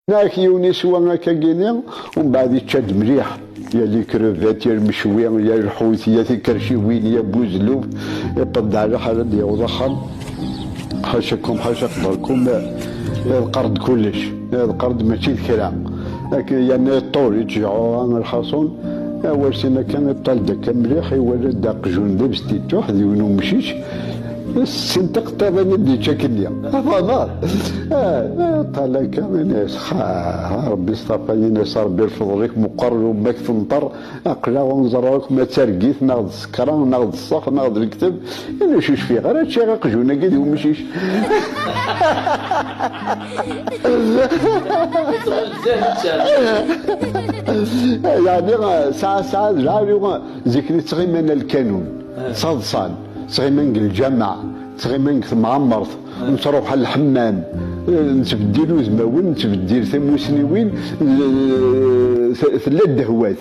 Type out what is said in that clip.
هناك يونس هكا كيني ومن بعد يتشد مليح يا لي كروفات يا المشوي يا الحوت يا الكرشيوين يا بوزلوف يقد على حاجه ديال وضخم حاشاكم حاشا قدركم القرض كلش القرض ماشي الكلام يعني الطول يتشجعوا الحصون وارسينا كان الطال داك مليح يولد داق جون لبس تيتوح ديونو مشيش سنتق تابعني بدي تشكلني هذا طالع كمان ناس ربي يصطفاني ناس ربي يرفض لك مقرر وماك تنطر اقلا ونزرك ما ترقيت ناخذ السكران ناخذ الصخ ناخذ الكتب انا شوش فيه غير هادشي غير جونا كي ومشيش يعني ساعة جاري ذكري تغيمان الكانون صدصان تغيمان الجامعة تغيمان معمرت نروح على الحمام نتبدلو زماون نتبدل ثموسنيوين ثلاث دهوات